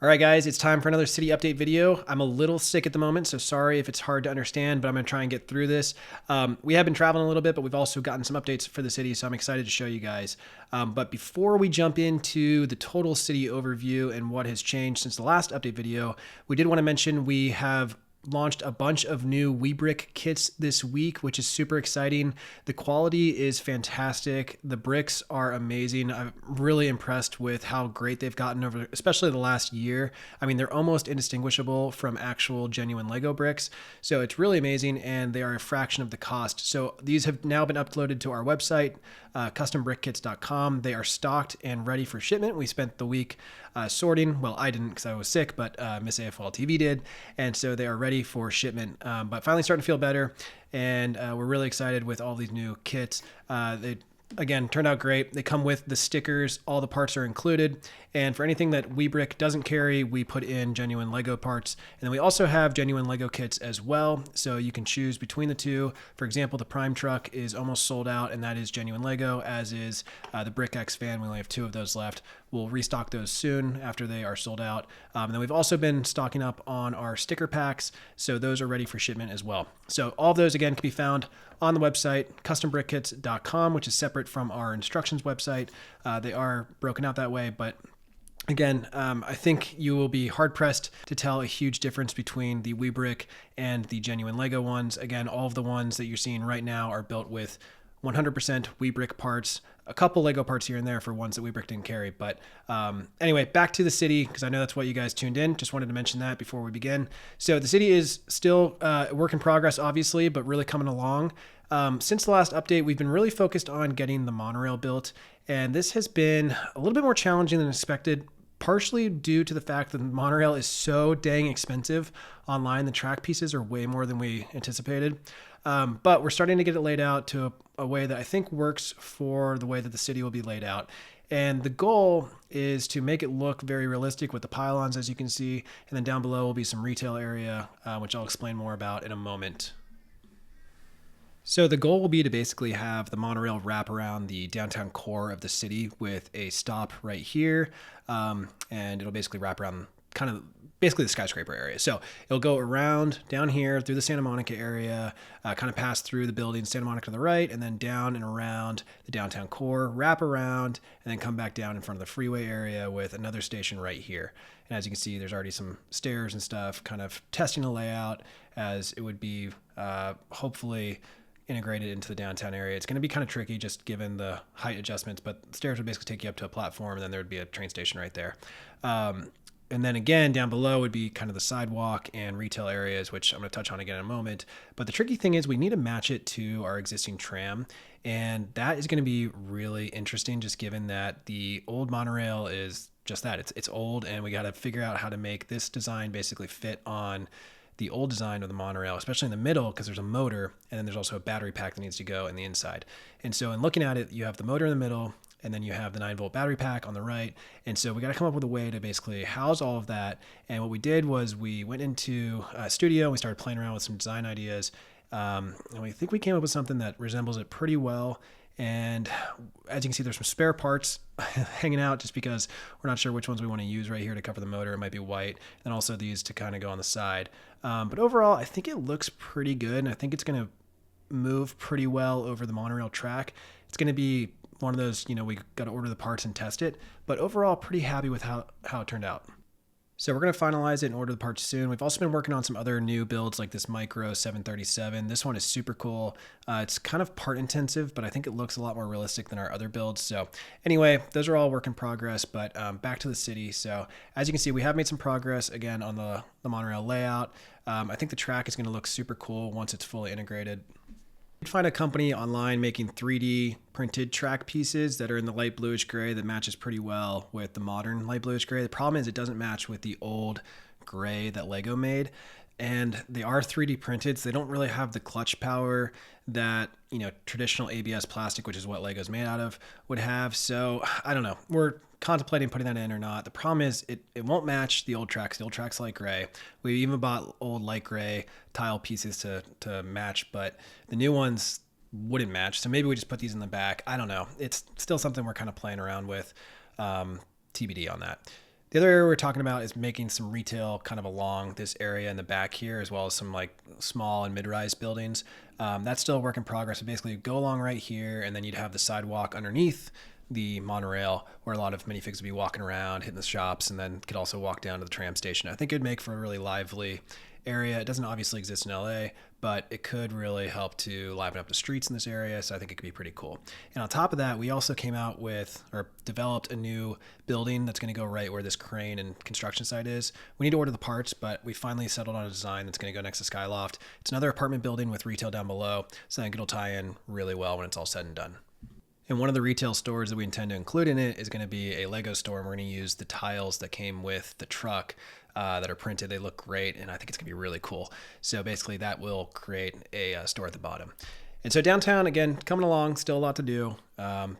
All right, guys, it's time for another city update video. I'm a little sick at the moment, so sorry if it's hard to understand, but I'm going to try and get through this. We have been traveling a little bit, but we've also gotten some updates for the city, so I'm excited to show you guys. But before we jump into the total city overview and what has changed since the last update video, we did want to mention we have launched a bunch of new WeBrick kits this week, which is super exciting. The quality is fantastic. The bricks are amazing. I'm really impressed with how great they've gotten over, especially the last year. I mean, they're almost indistinguishable from actual genuine Lego bricks. So it's really amazing, and they are a fraction of the cost. So these have now been uploaded to our website, custombrickkits.com. They are stocked and ready for shipment. We spent the week sorting. Well, I didn't because I was sick, but Miss AFL TV did. And so they are ready for shipment, but finally starting to feel better. And we're really excited with all these new kits. They again turned out great. They come with the stickers. All the parts are included. And for anything that WeBrick doesn't carry, we put in genuine Lego parts. And then we also have genuine Lego kits as well. So you can choose between the two. For example, the Prime truck is almost sold out, and that is genuine Lego, as is the Brick X van. We only have 2 of those left. We'll restock those soon after they are sold out. And then we've also been stocking up on our sticker packs. So those are ready for shipment as well. So all of those, again, can be found on the website, custombrickkits.com, which is separate from our instructions website. They are broken out that way, but again, I think you will be hard-pressed to tell a huge difference between the WeBrick and the genuine Lego ones. Again, all of the ones that you're seeing right now are built with 100% WeBrick parts, a couple Lego parts here and there for ones that WeBrick didn't carry. But anyway, back to the city, because I know that's what you guys tuned in. Just wanted to mention that before we begin. So the city is still a work in progress, obviously, but really coming along. Since the last update, we've been really focused on getting the monorail built, and this has been a little bit more challenging than expected, partially due to the fact that the monorail is so dang expensive online. The track pieces are way more than we anticipated. But we're starting to get it laid out to a way that I think works for the way that the city will be laid out. And the goal is to make it look very realistic with the pylons, as you can see. And then down below will be some retail area, which I'll explain more about in a moment. So the goal will be to basically have the monorail wrap around the downtown core of the city with a stop right here. And it'll basically wrap around kind of basically the skyscraper area. So it'll go around down here through the Santa Monica area, kind of pass through the building, Santa Monica to the right, and then down and around the downtown core, wrap around, and then come back down in front of the freeway area with another station right here. And as you can see, there's already some stairs and stuff, kind of testing the layout as it would be hopefully integrated into the downtown area. It's going to be kind of tricky just given the height adjustments, but the stairs would basically take you up to a platform, and then there would be a train station right there. And then again, down below would be kind of the sidewalk and retail areas, which I'm going to touch on again in a moment. But the tricky thing is we need to match it to our existing tram. And that is going to be really interesting, just given that the old monorail is just that. It's old, and we got to figure out how to make this design basically fit on the old design of the monorail, especially in the middle, because there's a motor, and then there's also a battery pack that needs to go in the inside. And so in looking at it, you have the motor in the middle, and then you have the 9-volt battery pack on the right. And so we got to come up with a way to basically house all of that. And what we did was we went into a studio and we started playing around with some design ideas. And we think we came up with something that resembles it pretty well. And as you can see, there's some spare parts hanging out just because we're not sure which ones we want to use right here to cover the motor. It might be white, and also these to kind of go on the side. But overall, I think it looks pretty good, and I think it's going to move pretty well over the monorail track. It's going to be one of those, we got to order the parts and test it, but overall pretty happy with how it turned out. So we're going to finalize it and order the parts soon. We've also been working on some other new builds like this Micro 737. This one is super cool. It's kind of part intensive, but I think it looks a lot more realistic than our other builds. So anyway, those are all work in progress, but back to the city. So as you can see, we have made some progress again on the monorail layout. I think the track is going to look super cool once it's fully integrated. You can find a company online making 3D printed track pieces that are in the light bluish gray that matches pretty well with the modern light bluish gray. The problem is it doesn't match with the old gray that Lego made. And they are 3D printed, so they don't really have the clutch power that, traditional ABS plastic, which is what Lego's made out of, would have. So I don't know. We're contemplating putting that in or not. The problem is it won't match the old tracks. The old tracks light gray. We even bought old light gray tile pieces to match, but the new ones wouldn't match. So maybe we just put these in the back. I don't know. It's still something we're kind of playing around with. TBD on that. The other area we're talking about is making some retail kind of along this area in the back here, as well as some like small and mid-rise buildings. That's still a work in progress. So basically, go along right here, and then you'd have the sidewalk underneath the monorail where a lot of minifigs would be walking around, hitting the shops, and then could also walk down to the tram station. I think it'd make for a really lively area. It doesn't obviously exist in LA, but it could really help to liven up the streets in this area. So I think it could be pretty cool. And on top of that, we also came out with or developed a new building that's going to go right where this crane and construction site is. We need to order the parts, but we finally settled on a design that's going to go next to Skyloft. It's another apartment building with retail down below. So I think it'll tie in really well when it's all said and done. And one of the retail stores that we intend to include in it is going to be a Lego store. And we're going to use the tiles that came with the truck that are printed. They look great, and I think it's going to be really cool. So basically that will create a store at the bottom. And so downtown, again, coming along, still a lot to do.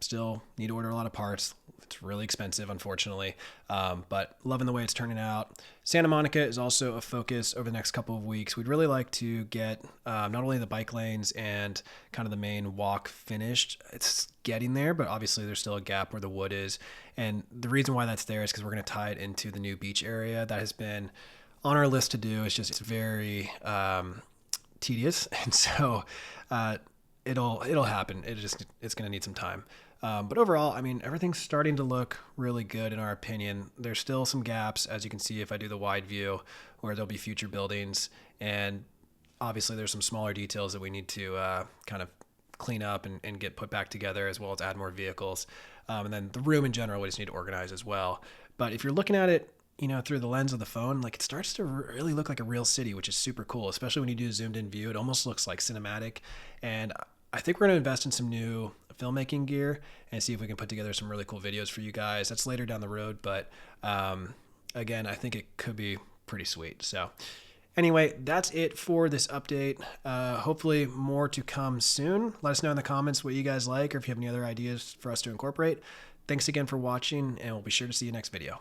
Still need to order a lot of parts. It's really expensive, unfortunately, but loving the way it's turning out. Santa Monica is also a focus over the next couple of weeks. We'd really like to get not only the bike lanes and kind of the main walk finished. It's getting there, but obviously there's still a gap where the wood is. And the reason why that's there is because we're going to tie it into the new beach area that has been on our list to do. It's very tedious, and so it'll happen. It's going to need some time. But overall, I mean, everything's starting to look really good in our opinion. There's still some gaps, as you can see if I do the wide view, where there'll be future buildings. And obviously there's some smaller details that we need to kind of clean up and get put back together, as well as add more vehicles. And then the room in general, we just need to organize as well. But if you're looking at it, through the lens of the phone, like it starts to really look like a real city, which is super cool, especially when you do a zoomed in view. It almost looks like cinematic. And I think we're going to invest in some new filmmaking gear and see if we can put together some really cool videos for you guys. That's later down the road, but again, I think it could be pretty sweet. So anyway, that's it for this update. Hopefully more to come soon. Let us know in the comments what you guys like, or if you have any other ideas for us to incorporate. Thanks again for watching, and we'll be sure to see you next video.